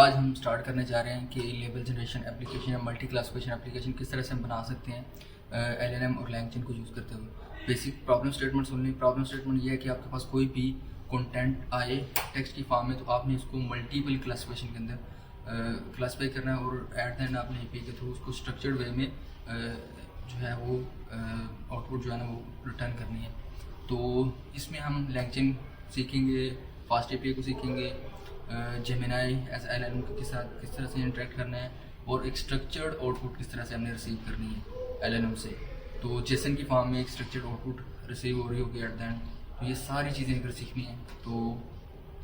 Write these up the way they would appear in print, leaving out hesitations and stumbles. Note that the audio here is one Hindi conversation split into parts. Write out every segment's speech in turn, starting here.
आज हम स्टार्ट करने जा रहे हैं कि लेबल जनरेशन एप्लीकेशन या मल्टी क्लासिफिकेशन एप्लीकेशन किस तरह से हम बना सकते हैं एलएलएम और लैंगचेन को यूज़ करते हुए। बेसिक प्रॉब्लम स्टेटमेंट सुन लें। प्रॉब्लम स्टेटमेंट ये है कि आपके पास कोई भी कंटेंट आए टेक्स्ट की फॉर्म में, तो आपने इसको मल्टीपल क्लासिफिकेशन के अंदर क्लासीफाई करना है और एट द एंड आपने एपीआई के थ्रू उसको स्ट्रक्चर्ड वे में जो है वो आउटपुट जो है ना वो रिटर्न करनी है। तो इसमें हम लैंगचेन सीखेंगे, फास्ट एपीआई को सीखेंगे, जेमिनाई एज एलएलएम के साथ किस तरह से इंटरेक्ट करना है और एक स्ट्रक्चर्ड आउटपुट किस तरह से हमने रिसीव करनी है एलएलएम से। तो जेसन की फॉर्म में एक स्ट्रक्चर्ड आउटपुट रिसीव हो रही होगी एट द एंड। तो ये सारी चीज़ें अगर सीखनी है तो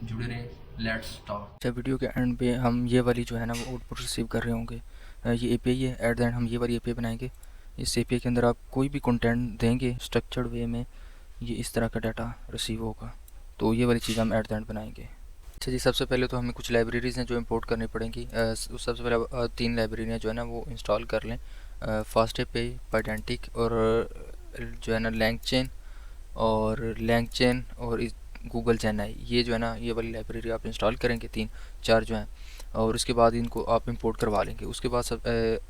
जुड़े रहें। Let's start. अच्छा, वीडियो के एंड पे हम ये वाली जो है ना वो आउटपुट रिसीव कर रहे होंगे। ये एपीआई है। एट द एंड हम ये वाली एपीआई बनाएंगे। इस एपीआई के अंदर आप कोई भी कंटेंट देंगे स्ट्रक्चर्ड वे में, ये इस तरह का डाटा रिसीव होगा। तो ये वाली चीज़ हम एट द एंड बनाएंगे। अच्छा जी, सबसे पहले तो हमें कुछ लाइब्रेरीज़ हैं जो इंपोर्ट करनी पड़ेंगी। सबसे पहले 3 लाइब्रेरी जो है ना वो इंस्टॉल कर लें। फास्ट एपीआई, पाइडेंटिक और जो है ना लैंगचेन और गूगल जेनाई, ये जो है ना ये वाली लाइब्रेरी आप इंस्टॉल करेंगे 3-4 जो हैं, और उसके बाद इनको आप इंपोर्ट करवा लेंगे। उसके बाद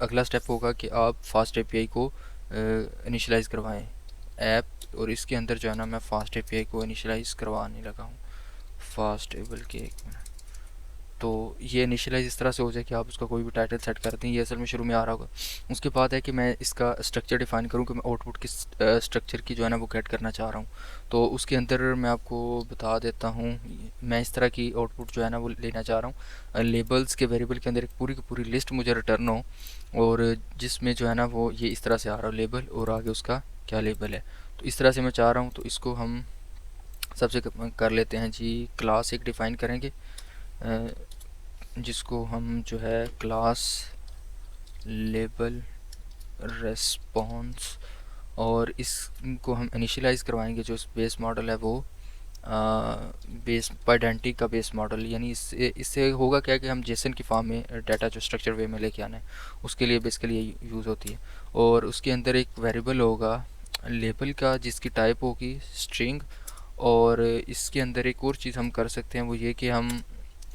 अगला स्टेप होगा कि आप फास्ट एपीआई को इनिशियलाइज़ करवाएं ऐप, और इसके अंदर जो है ना मैं फास्ट एपीआई को इनिशियलाइज़ करवाने लगा हूँ। फास्ट एबल के 1 मिनट। तो ये इनिशियलाइज इस तरह से हो जाए कि आप उसका कोई भी टाइटल सेट कर दें, ये असल में शुरू में आ रहा होगा। उसके बाद है कि मैं इसका स्ट्रक्चर डिफाइन करूँ कि मैं आउटपुट किस स्ट्रक्चर की जो है ना वो गेट करना चाह रहा हूँ। तो उसके अंदर मैं आपको बता देता हूँ, मैं इस तरह की आउटपुट जो है ना वो लेना चाह रहा हूँ। लेबल्स के वेरिएबल के अंदर एक पूरी की पूरी लिस्ट मुझे रिटर्न हो, और जिसमें जो है ना वो ये इस तरह से आ रहा हो लेबल और आगे उसका क्या लेबल है। तो इस तरह से मैं चाह रहा हूँ। तो इसको हम सबसे कर लेते हैं जी, क्लास एक डिफ़ाइन करेंगे जिसको हम जो है क्लास लेबल रेस्पॉन्स, और इसको हम इनिशियलाइज़ करवाएंगे। जो बेस मॉडल है वो बेस पाइडेंटिक का बेस मॉडल, यानी इससे होगा क्या कि हम जेसन की फॉर्म में डाटा जो स्ट्रक्चर वे में लेके आना है उसके लिए बेसिकली ये यूज़ होती है। और उसके अंदर एक वेरिएबल होगा लेबल का जिसकी टाइप होगी स्ट्रिंग। और इसके अंदर एक और चीज़ हम कर सकते हैं, वो ये कि हम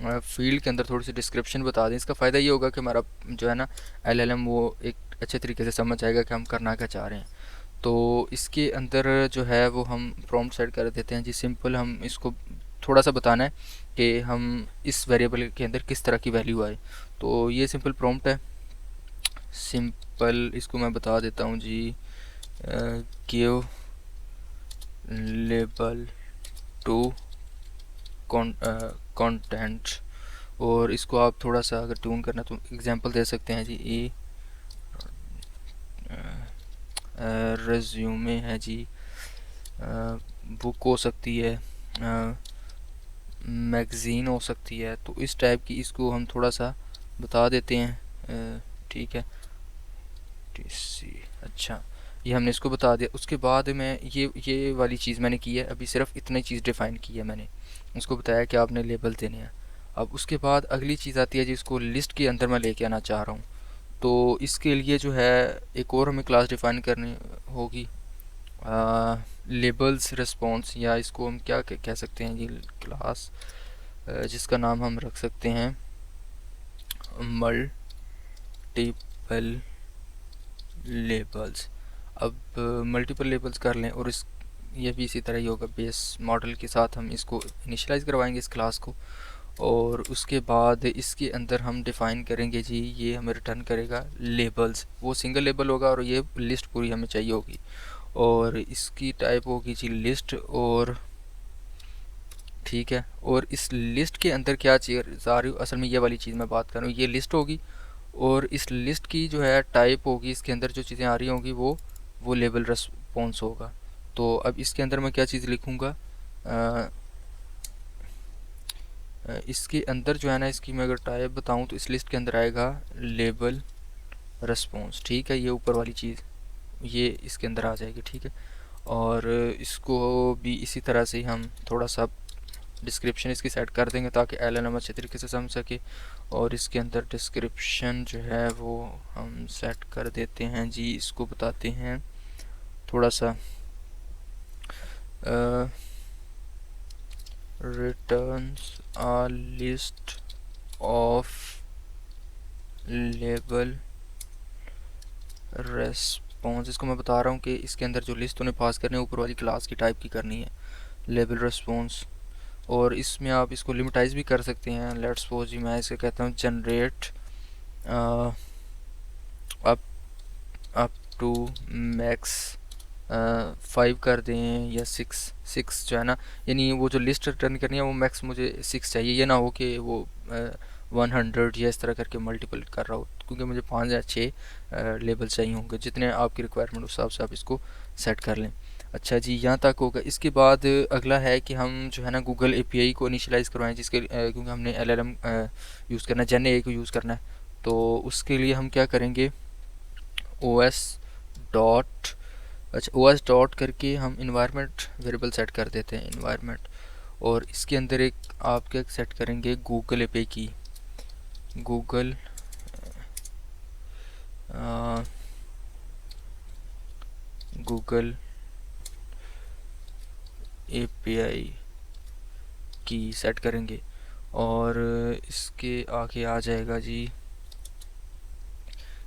फील्ड के अंदर थोड़ी सी डिस्क्रिप्शन बता दें। इसका फ़ायदा ये होगा कि हमारा जो है ना एलएलएम वो एक अच्छे तरीके से समझ आएगा कि हम करना क्या चाह रहे हैं। तो इसके अंदर जो है वो हम प्रॉम्प्ट सेट कर देते हैं जी। सिंपल हम इसको थोड़ा सा बताना है कि हम इस वेरिएबल के अंदर किस तरह की वैल्यू आए। तो ये सिंपल प्रॉम्प्ट है। सिंपल इसको मैं बता देता हूँ जी, गिव लेबल टू कंटेंट, और इसको आप थोड़ा सा अगर ट्यून करना तो एग्जांपल दे सकते हैं जी। ए रेज्यूमे है जी, बुक हो सकती है, मैगज़ीन हो सकती है। तो इस टाइप की इसको हम थोड़ा सा बता देते हैं। ठीक है, अच्छा, ये हमने इसको बता दिया। उसके बाद में ये वाली चीज़ मैंने की है, अभी सिर्फ इतनी चीज़ डिफ़ाइन की है मैंने। उसको बताया कि आपने लेबल देने हैं। अब उसके बाद अगली चीज़ आती है जिसको लिस्ट के अंदर मैं लेके आना चाह रहा हूँ। तो इसके लिए जो है एक और हमें क्लास डिफ़ाइन करनी होगी, लेबल्स रिस्पॉन्स, या इसको हम क्या कह सकते हैं जी, क्लास जिसका नाम हम रख सकते हैं मल्टीपल लेबल्स। अब मल्टीपल लेबल्स कर लें, और इस ये भी इसी तरह ही होगा। बेस मॉडल के साथ हम इसको इनिशियलाइज़ करवाएंगे इस क्लास को, और उसके बाद इसके अंदर हम डिफ़ाइन करेंगे जी, ये हमें रिटर्न करेगा लेबल्स। वो सिंगल लेबल होगा और ये लिस्ट पूरी हमें चाहिए होगी, और इसकी टाइप होगी जी लिस्ट। और ठीक है, और इस लिस्ट के अंदर क्या चीज़ आ रही हो, असल में ये वाली चीज़ मैं बात कर रहा हूँ, ये लिस्ट होगी। और इस लिस्ट की जो है टाइप होगी, इसके अंदर जो चीज़ें आ रही होंगी वो लेबल रिस्पॉन्स होगा। तो अब इसके अंदर मैं क्या चीज़ लिखूँगा, इसके अंदर जो है ना इसकी मैं अगर टाइप बताऊँ तो इस लिस्ट के अंदर आएगा लेबल रिस्पॉन्स। ठीक है, ये ऊपर वाली चीज़ ये इसके अंदर आ जाएगी। ठीक है, और इसको भी इसी तरह से हम थोड़ा सा डिस्क्रिप्शन इसकी सेट कर देंगे ताकि एलएलएम अच्छे तरीके से समझ सके। और इसके अंदर डिस्क्रिप्शन जो है वो हम सेट कर देते हैं जी। इसको बताते हैं थोड़ा सा returns a list of label response, इसको मैं बता रहा हूँ कि इसके अंदर जो लिस्ट उन्हें पास करनी है ऊपर वाली क्लास की टाइप की करनी है, लेबल रेस्पॉन्स। और इसमें आप इसको लिमिटाइज भी कर सकते हैं। लेट्स सपोज जी मैं इसे कहता हूँ generate up up to max 5 कर दें या 6 जो है ना, यानी वो जो लिस्ट रिटर्न करनी है वो मैक्स मुझे 6 चाहिए। ये ना हो कि वो 100 या इस तरह करके मल्टीपल कर रहा हो, क्योंकि मुझे 5 या 6 लेबल चाहिए होंगे। जितने आपकी रिक्वायरमेंट उस हिसाब से आप इसको सेट कर लें। अच्छा जी, यहाँ तक होगा। इसके बाद अगला है कि हम जो है ना गूगल एपीआई को इनिशियलाइज़ करवाएं, जिसके क्योंकि हमने एलएलएम यूज़ करना है, जेन एआई को यूज़ करना है। तो उसके लिए हम क्या करेंगे, ओएस डॉट, अच्छा ओएस डॉट करके हम इन्वायरमेंट वेरिएबल सेट कर देते हैं, इन्वायरमेंट। और इसके अंदर एक आप क्या सेट करेंगे, गूगल एपीआई की, गूगल गूगल एपीआई की सेट करेंगे। और इसके आगे आ जाएगा जी,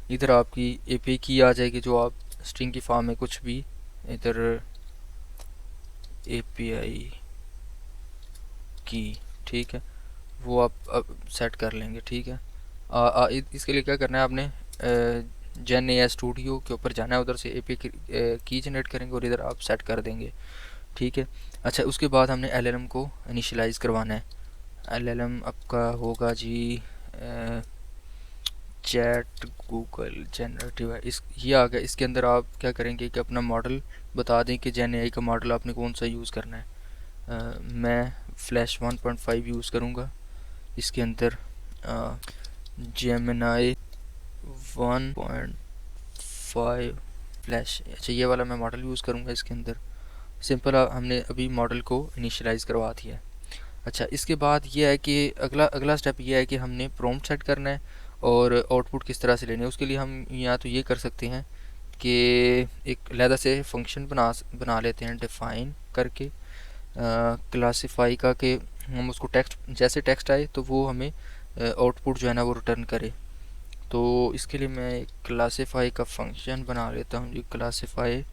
इधर आपकी एपीआई की आ जाएगी, जो आप स्ट्रिंग की फॉर्म में कुछ भी इधर एपीआई की, ठीक है, वो आप अब सेट कर लेंगे। ठीक है, इसके लिए क्या करना है आपने, जेन एआई स्टूडियो के ऊपर जाना है, उधर से एपीआई की जनरेट करेंगे और इधर आप सेट कर देंगे। ठीक है। अच्छा, उसके बाद हमने एलएलएम को इनिशियलाइज़ करवाना है। एलएलएम आपका होगा जी चैट गूगल जनरेटिव है, इस ये आ गया। इसके अंदर आप क्या करेंगे कि अपना मॉडल बता दें कि जेन एआई का मॉडल आपने कौन सा यूज़ करना है। मैं फ्लैश 1.5 यूज़ करूँगा। इसके अंदर जेमिनाई 1.5 फ्लैश, अच्छा ये वाला मैं मॉडल यूज़ करूँगा। इसके अंदर सिंपल हमने अभी मॉडल को इनिशियलाइज़ करवा दिया है। अच्छा, इसके बाद ये है कि अगला स्टेप ये है कि हमने प्रॉम्प्ट सेट करना है और आउटपुट किस तरह से लेने है। उसके लिए हम या तो ये कर सकते हैं कि एक अलहदा से फंक्शन बना लेते हैं डिफ़ाइन करके क्लासीफाई का, कि हम उसको टेक्स्ट, जैसे टेक्स्ट आए तो वो हमें आउटपुट जो है ना वो रिटर्न करे। तो इसके लिए मैं एक क्लासीफाई का फंक्शन बना लेता हूँ जी, classify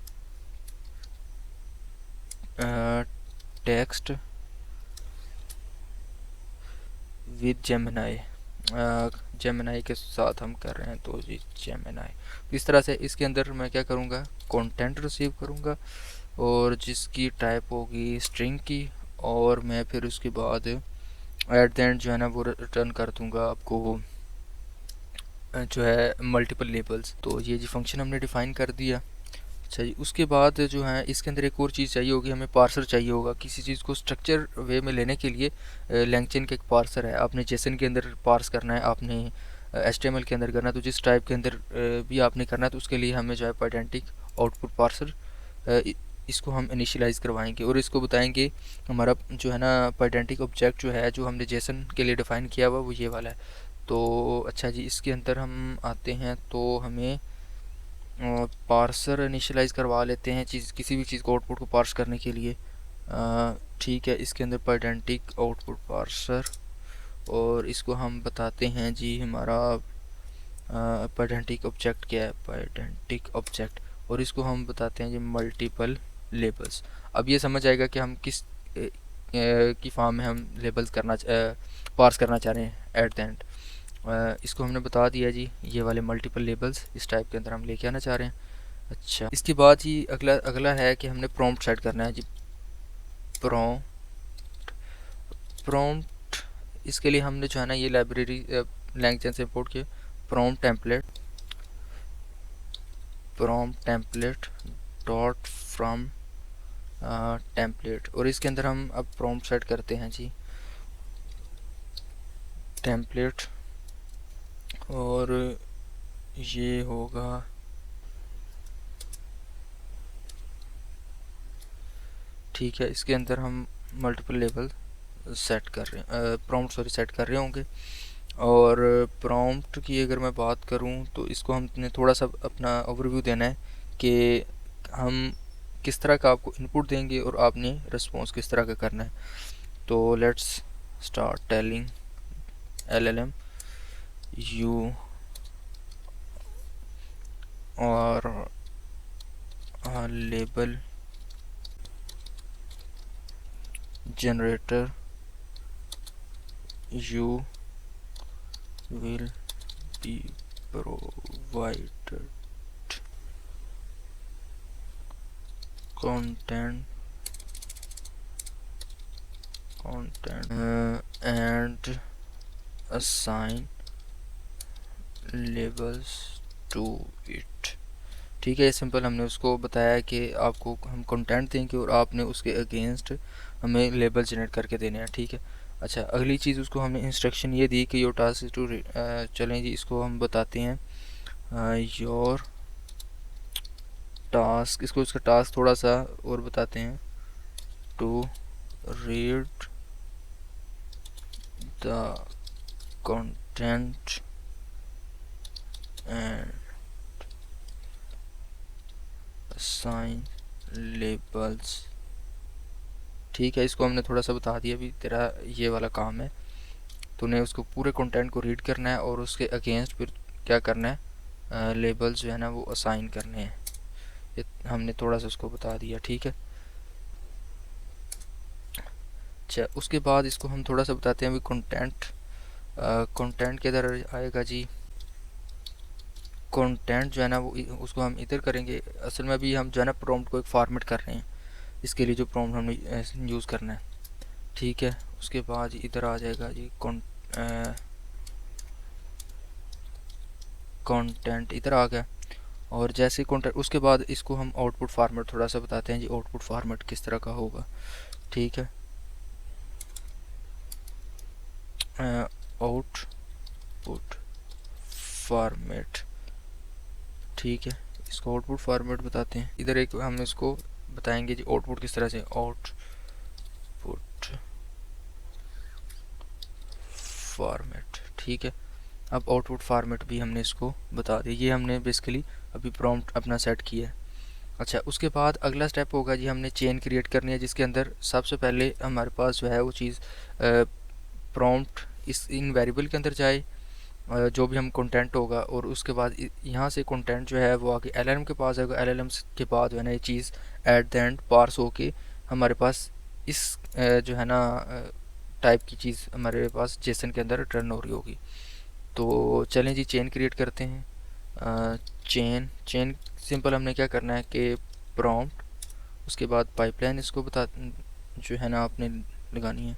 text with Gemini, Gemini के साथ हम कर रहे हैं तो जी जेमिनाई। इस तरह से इसके अंदर मैं क्या करूँगा, कंटेंट रिसीव करूँगा और जिसकी टाइप होगी स्ट्रिंग की, और मैं फिर उसके बाद एट द एंड जो है ना वो रिटर्न कर दूँगा आपको जो है मल्टीपल लेबल्स। तो ये जी फंक्शन हमने डिफ़ाइन कर दिया। अच्छा जी, उसके बाद जो है इसके अंदर एक और चीज़ चाहिए होगी, हमें पार्सर चाहिए होगा। किसी चीज़ को स्ट्रक्चर वे में लेने के लिए लैंगचेन का एक पार्सर है, आपने जेसन के अंदर पार्स करना है, आपने एचटीएमएल के अंदर करना है, तो जिस टाइप के अंदर भी आपने करना है तो उसके लिए हमें जो है पेडेंटिक आउटपुट पार्सर, इसको हम इनिशियलाइज़ करवाएंगे और इसको बताएंगे हमारा जो है ना पेडेंटिक ऑब्जेक्ट जो है, जो हमने जेसन के लिए डिफ़ाइन किया हुआ वो ये वाला है। तो अच्छा जी, इसके अंदर हम आते हैं तो हमें पार्सर इनिशियलाइज़ करवा लेते हैं चीज़, किसी भी चीज़ को आउटपुट को पार्स करने के लिए। ठीक है, इसके अंदर पेडेंटिक आउटपुट पार्सर, और इसको हम बताते हैं जी हमारा पेडेंटिक ऑब्जेक्ट क्या है, पेडेंटिक ऑब्जेक्ट, और इसको हम बताते हैं जी मल्टीपल लेबल्स। अब ये समझ आएगा कि हम किस की फॉर्म में हम लेबल्स करना पार्स करना चाह रहे हैं एट द एंड। इसको हमने बता दिया जी, ये वाले मल्टीपल लेबल्स इस टाइप के अंदर हम लेके आना चाह रहे हैं। अच्छा, इसके बाद ही अगला अगला है कि हमने प्रॉम्प्ट सेट करना है जी, प्रॉम्प्ट। इसके लिए हमने जो है ना ये लाइब्रेरी लैंगचेन से इंपोर्ट किया prompt template dot from template, और इसके अंदर हम अब प्रॉम्प्ट सेट करते हैं जी टेम्पलेट, और ये होगा ठीक है। इसके अंदर हम मल्टीपल लेबल सेट कर रहे हैं, प्रॉम्प्ट सेट कर रहे होंगे। और प्रॉम्प्ट की अगर मैं बात करूं तो इसको हमने थोड़ा सा अपना ओवरव्यू देना है कि हम किस तरह का आपको इनपुट देंगे और आपने रिस्पॉन्स किस तरह का करना है। तो let's start telling LLM you और label generator you will be provided content and assign labels to it। ठीक है, ये सिंपल हमने उसको बताया कि आपको हम कंटेंट देंगे और आपने उसके अगेंस्ट हमें लेबल जनरेट करके देने हैं। ठीक है, अच्छा अगली चीज़ उसको हमने इंस्ट्रक्शन ये दी कि योर टास्क टू, चलें जी इसको हम बताते हैं योर टास्क, इसको इसका टास्क थोड़ा सा और बताते हैं, to read the content and assign labels. ठीक है, इसको हमने थोड़ा सा बता दिया, अभी तेरा ये वाला काम है, तूने उसको पूरे कंटेंट को रीड करना है और उसके अगेंस्ट फिर क्या करना है, लेबल्स जो है ना वो असाइन करने हैं। ये हमने थोड़ा सा उसको बता दिया। ठीक है, अच्छा उसके बाद इसको हम थोड़ा सा बताते हैं अभी कंटेंट के इधर आएगा जी। कंटेंट जो है ना वो उसको हम इधर करेंगे। असल में अभी हम जो है ना प्रॉम्प्ट को एक फॉर्मेट कर रहे हैं, इसके लिए जो प्रॉम्प्ट हमने यूज़ करना है। ठीक है, उसके बाद इधर आ जाएगा जी कंटेंट इधर आ गया। और जैसे कंटेंट उसके बाद इसको हम आउटपुट फार्मेट थोड़ा सा बताते हैं जी, आउटपुट फार्मेट किस तरह का होगा। ठीक है, आउटपुट फार्मेट, ठीक है इसको आउटपुट फार्मेट बताते हैं। इधर एक हम इसको बताएंगे जी आउटपुट किस तरह से, आउटपुट फार्मेट। ठीक है, अब आउटपुट फार्मेट भी हमने इसको बता दिया, ये हमने बेसिकली अभी प्रॉम्प्ट अपना सेट किया है। अच्छा उसके बाद अगला स्टेप होगा जी, हमने चेन क्रिएट करनी है जिसके अंदर सबसे पहले हमारे पास जो है वो चीज़ प्रॉम्प्ट इस इन वेरिएबल के अंदर जाए, जो भी हम कंटेंट होगा, और उसके बाद यहाँ से कंटेंट जो है वो आगे एलएलएम के पास आएगा। एलएलएम के बाद जो है ना ये चीज़ एट द एंड पार्स होके हमारे पास इस जो है ना टाइप की चीज़ हमारे पास जेसन के अंदर रिटर्न हो रही होगी। तो चलें जी चेन क्रिएट करते हैं। चेन सिंपल हमने क्या करना है कि प्रॉम्प्ट, उसके बाद पाइपलाइन इसको बता जो है ना आपने लगानी है।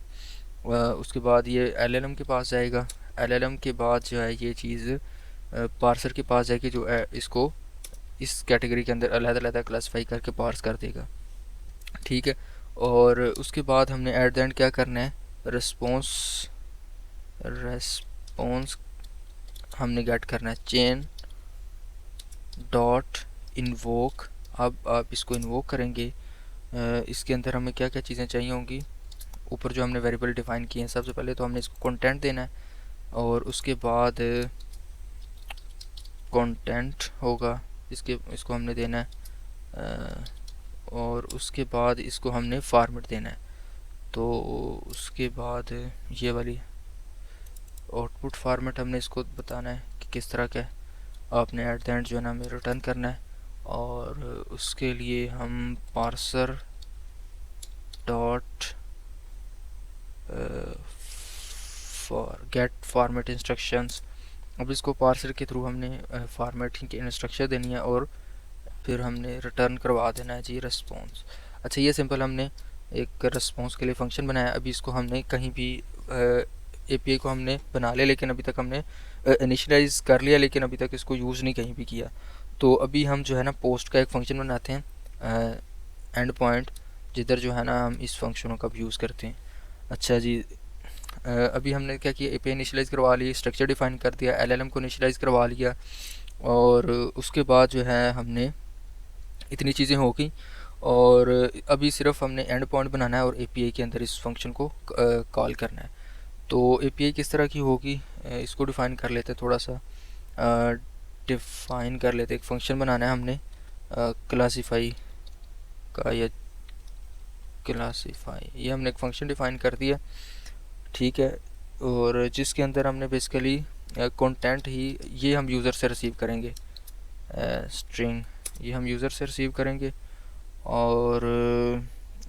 उसके बाद ये एलएलएम के पास जाएगा। एलएलएम के बाद जो है ये चीज़ पार्सर के पास जाएगी जो इसको इस कैटेगरी के अंदर अलग-अलग क्लासीफाई करके पार्स कर देगा। ठीक है, और उसके बाद हमने एट द एंड क्या करना है, रिस्पॉन्स हमने गेट करना है चेन डॉट इन्वोक। अब आप इसको इन्वोक करेंगे, इसके अंदर हमें क्या क्या चीज़ें चाहिए होंगी। ऊपर जो हमने वेरिएबल डिफाइन किए हैं, सबसे पहले तो हमने इसको कंटेंट देना है, और उसके बाद कंटेंट होगा इसको हमने देना है, और उसके बाद इसको हमने फॉर्मेट देना है। तो उसके बाद ये वाली आउटपुट फॉर्मेट हमने इसको बताना है कि किस तरह का है, आपने एट द एंड जो है ना हमें रिटर्न करना है। और उसके लिए हम parser dot gate format instructions, अब इसको पार्सर के थ्रू हमने फॉर्मेटिंग की इंस्ट्रक्शन देनी है और फिर हमने रिटर्न करवा देना है जी रिस्पॉन्स। अच्छा ये सिंपल हमने एक रिस्पॉन्स के लिए फंक्शन बनाया। अभी इसको हमने कहीं भी एपीआई को हमने बना लिया, लेकिन अभी तक हमने इनिशियलाइज कर लिया, लेकिन अभी तक इसको यूज़ नहीं कहीं भी किया। तो अभी हम जो है ना पोस्ट का एक फंक्शन बनाते हैं एंड पॉइंट, जिधर जो है ना हम इस फंक्शनों का यूज़ करते हैं। अच्छा जी अभी हमने क्या किया, एपीआई इनिशियलाइज़ करवा ली, स्ट्रक्चर डिफाइन कर दिया, एलएलएम को इनिशियलाइज़ करवा लिया, और उसके बाद जो है हमने इतनी चीज़ें हो गई। और अभी सिर्फ हमने एंड पॉइंट बनाना है और एपीआई के अंदर इस फंक्शन को कॉल करना है। तो एपीआई किस तरह की होगी इसको डिफ़ाइन कर लेते हैं, थोड़ा सा डिफ़ाइन कर लेते हैं। एक फंक्शन बनाना है हमने क्लासीफाई का, या क्लासीफाई, ये हमने एक फंक्शन डिफ़ाइन कर दिया। ठीक है, और जिसके अंदर हमने बेसिकली कंटेंट ही ये हम यूज़र से रिसीव करेंगे। स्ट्रिंग, ये हम यूज़र से रिसीव करेंगे। और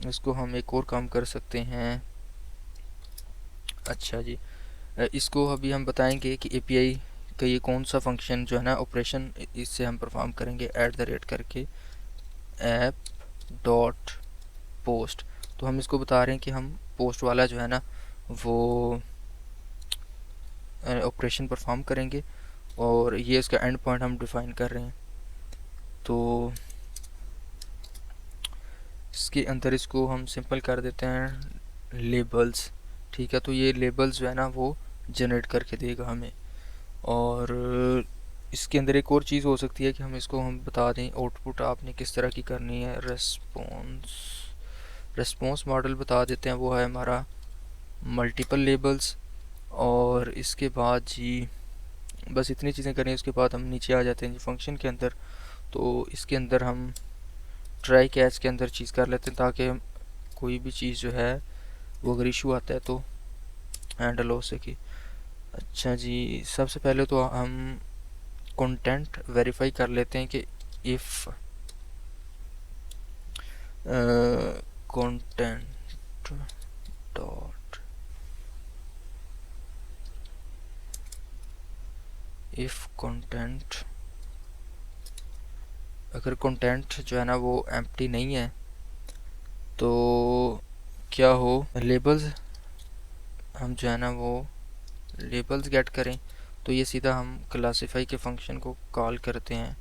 इसको हम एक और काम कर सकते हैं। अच्छा जी, इसको अभी हम बताएंगे कि एपीआई का ये कौन सा फंक्शन जो है ना ऑपरेशन इससे हम परफॉर्म करेंगे @ करके ऐप डॉट पोस्ट। तो हम इसको बता रहे हैं कि हम पोस्ट वाला जो है ना वो ऑपरेशन परफॉर्म करेंगे, और ये इसका एंड पॉइंट हम डिफ़ाइन कर रहे हैं। तो इसके अंदर इसको हम सिंपल कर देते हैं लेबल्स। ठीक है, तो ये लेबल्स जो है ना वो जनरेट करके देगा हमें। और इसके अंदर एक और चीज़ हो सकती है कि हम बता दें आउटपुट आपने किस तरह की करनी है। रेस्पॉन्स मॉडल बता देते हैं, वो है हमारा मल्टीपल लेबल्स। और इसके बाद जी बस इतनी चीज़ें करें, उसके बाद हम नीचे आ जाते हैं जी फंक्शन के अंदर। तो इसके अंदर हम ट्राई कैच के अंदर चीज़ कर लेते हैं, ताकि कोई भी चीज़ जो है वो अगर इशू आता है तो हैंडल हो सके। अच्छा जी, सबसे पहले तो हम कंटेंट वेरीफाई कर लेते हैं कि if content dot if content, अगर कंटेंट जो है ना वो एम्प्टी नहीं है तो क्या हो, लेबल्स हम जो है ना वो लेबल्स गेट करें। तो ये सीधा हम क्लासीफाई के फंक्शन को कॉल करते हैं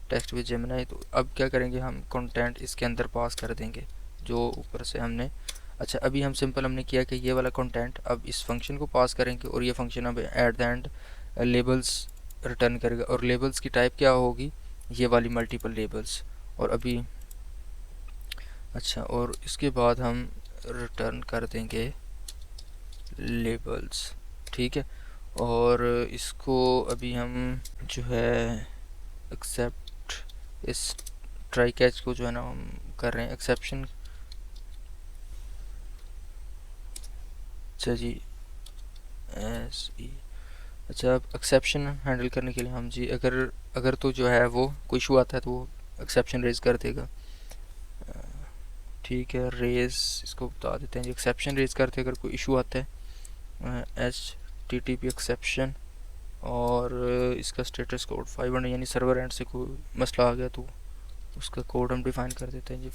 टेक्स्ट विद जेमिनी। तो अब क्या करेंगे, हम कंटेंट इसके अंदर पास कर देंगे जो ऊपर से हमने। अच्छा, अभी हम सिंपल हमने किया कि ये वाला कंटेंट अब इस फंक्शन को पास करेंगे, और ये फंक्शन अब at the end labels return करेगा। और लेबल्स की टाइप क्या होगी, ये वाली मल्टीपल लेबल्स। और अभी अच्छा, और इसके बाद हम रिटर्न कर देंगे लेबल्स। ठीक है, और इसको अभी हम जो है एक्सेप्ट, इस ट्राई कैच को जो है ना हम कर रहे हैं एक्सेप्शन। अच्छा जी, अच्छा, अब एक्सेप्शन हैंडल करने के लिए हम जी अगर तो जो है वो कोई इशू आता है तो वो एक्सेप्शन रेज कर देगा। ठीक है, रेज इसको बता देते हैं जी, एक्सेप्शन रेज करते अगर कोई इशू आता है HTTP एक्सेप्शन। और इसका स्टेटस कोड 500, यानी सर्वर एंड से कोई मसला आ गया तो उसका कोड हम डिफाइन कर देते हैं जी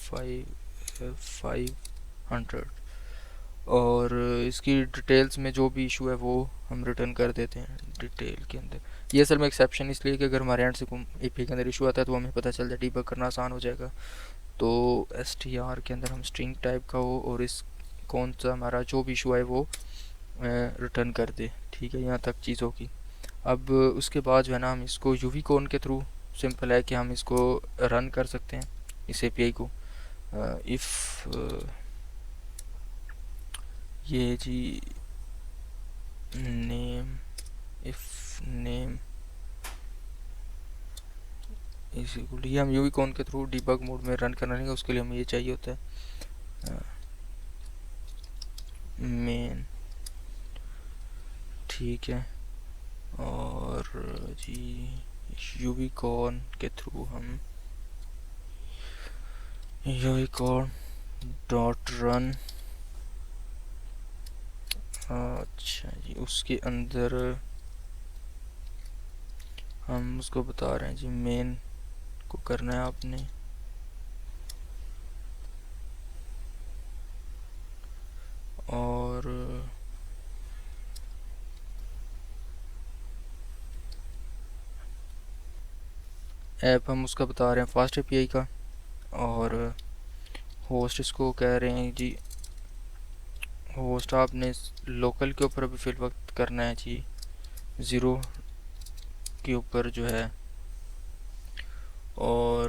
500। और इसकी डिटेल्स में जो भी इशू है वो हम रिटर्न कर देते हैं डिटेल के अंदर। ये असल में एक्सेप्शन इसलिए कि अगर हमारे एंड से एपीआई के अंदर इशू आता है तो हमें पता चल जाए, डीबग करना आसान हो जाएगा। तो str के अंदर हम स्ट्रिंग टाइप का हो, और इस कौन सा हमारा जो भी इशू है वो रिटर्न कर दे। ठीक है, यहाँ तक चीज़ होगी। अब उसके बाद जो है ना हम इसको यूवी कोन के थ्रू, सिंपल है कि हम इसको रन कर सकते हैं इस एपीआई को। इफ़ ये जी नेम, इफ़ नेम इसी ये हम यूवी कोन के थ्रू डीबग मोड में रन करना नहीं, उसके लिए हमें ये चाहिए होता है मेन। ठीक है, और जी यूवी कोन के थ्रू हम यूवी कोन डॉट रन। अच्छा जी, उसके अंदर हम उसको बता रहे हैं जी मेन को करना है आपने। और ऐप हम उसका बता रहे हैं फास्ट एपीआई का। और होस्ट इसको कह रहे हैं जी, होस्ट आपने लोकल के ऊपर अभी फिल वक्त करना है जी 0 के ऊपर जो है। और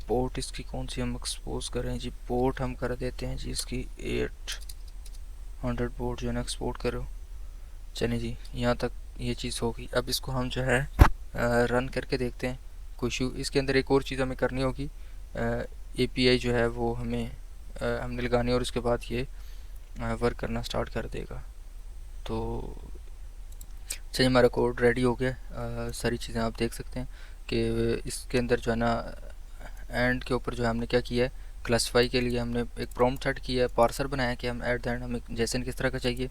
पोर्ट इसकी कौन सी हम एक्सपोज करें जी, पोर्ट हम कर देते हैं जी इसकी 800 पोर्ट जो है ना एक्सपोर्ट करो। चलिए जी, यहाँ तक ये चीज़ होगी। अब इसको हम जो है रन करके देखते हैं कोई इशू। इसके अंदर एक और चीज़ हमें करनी होगी, एपीआई जो है वो हमने लगानी, और उसके बाद ये वर्क करना स्टार्ट कर देगा। तो चलिए, हमारा कोड रेडी हो गया। सारी चीज़ें आप देख सकते हैं। कि इसके अंदर जो है ना एंड के ऊपर जो है हमने क्या किया है, क्लासीफाई के लिए हमने एक प्रॉम्प्ट सेट किया है, पार्सर बनाया कि हम एट द एंड हमें जेसन किस तरह का चाहिए,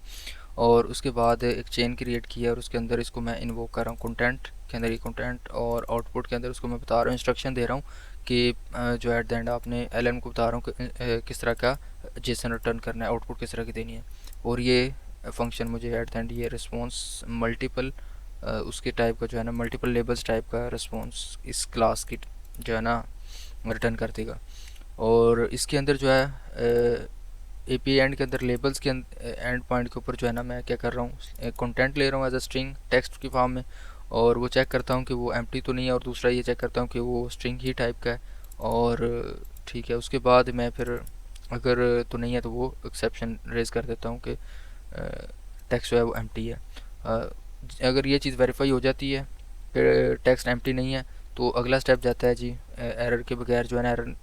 और उसके बाद एक चेन क्रिएट किया और उसके अंदर इसको मैं इन्वोक कर रहा हूँ कंटेंट के अंदर, ये कंटेंट, और आउटपुट के अंदर उसको मैं बता रहा हूँ, इंस्ट्रक्शन दे रहा हूँ कि जो एट द एंड आपने एल को बता रहा हूँ कि किस तरह का जेसन रिटर्न करना है, आउटपुट किस तरह की देनी है। और ये फंक्शन मुझे एट द एंड ये रिस्पॉन्स मल्टीपल उसके टाइप का जो है ना, मल्टीपल लेबल्स टाइप का रिस्पॉन्स इस क्लास की जो है ना रिटर्न कर देगा। और इसके अंदर जो है एपी एंड के अंदर लेबल्स के एंड पॉइंट के ऊपर जो है ना मैं क्या कर रहा हूँ, कंटेंट ले रहा हूँ एज अ स्ट्रिंग टेक्स्ट की फॉर्म में, और वो चेक करता हूँ कि वो एम्प्टी तो नहीं है, और दूसरा ये चेक करता हूँ कि वो स्ट्रिंग ही टाइप का है। और ठीक है, उसके बाद मैं फिर अगर तो नहीं है तो वो एक्सेप्शन रेज कर देता हूँ कि टेक्स्ट जो है वो एम्प्टी है। अगर ये चीज़ वेरीफाई हो जाती है कि टेक्स्ट एम्प्टी नहीं है, तो अगला स्टेप जाता है जी एरर के बगैर जो है ना एरर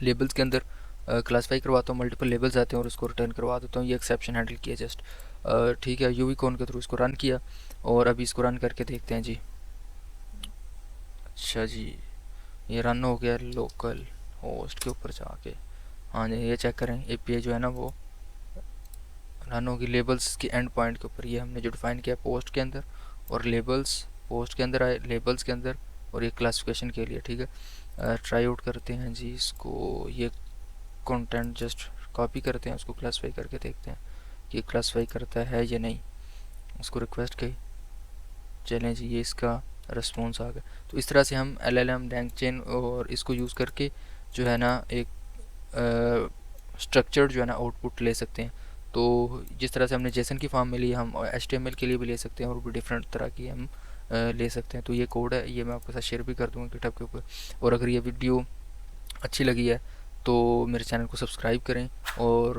लेबल्स के अंदर क्लासीफाई करवाता हूँ, मल्टीपल लेबल्स आते हैं और उसको रिटर्न करवा देता हूँ। ये एक्सेप्शन हैंडल किया जस्ट, ठीक है, यूवी कॉन के थ्रू इसको रन किया, और अभी इसको रन करके देखते हैं जी। अच्छा जी, ये रन हो गया लोकल होस्ट के ऊपर जाके। हाँ जी, ये चेक करें, एपीआई जो है ना वो रन होगी लेबल्स के एंड पॉइंट के ऊपर। ये हमने जो डिफाइन किया पोस्ट के अंदर, और लेबल्स पोस्ट के अंदर आए, लेबल्स के अंदर, और ये क्लासिफिकेशन के लिए। ठीक है, ट्राई आउट करते हैं जी इसको। ये कंटेंट जस्ट कॉपी करते हैं, उसको क्लासीफाई करके देखते हैं कि क्लासीफाई करता है या नहीं। उसको रिक्वेस्ट की, चलें जी, ये इसका रिस्पॉन्स आ गया। तो इस तरह से हम LLM LangChain और इसको यूज़ करके जो है ना एक स्ट्रक्चर्ड जो है ना आउटपुट ले सकते हैं। तो जिस तरह से हमने जेसन की फॉर्म में ली, हम HTML के लिए भी ले सकते हैं, और भी डिफरेंट तरह की हम ले सकते हैं। तो ये कोड है, ये मैं आपके साथ शेयर भी कर दूँगा गिटहब के ऊपर। और अगर ये वीडियो अच्छी लगी है तो मेरे चैनल को सब्सक्राइब करें और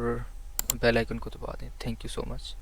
बेल आइकन को दबा दें। Thank you so much.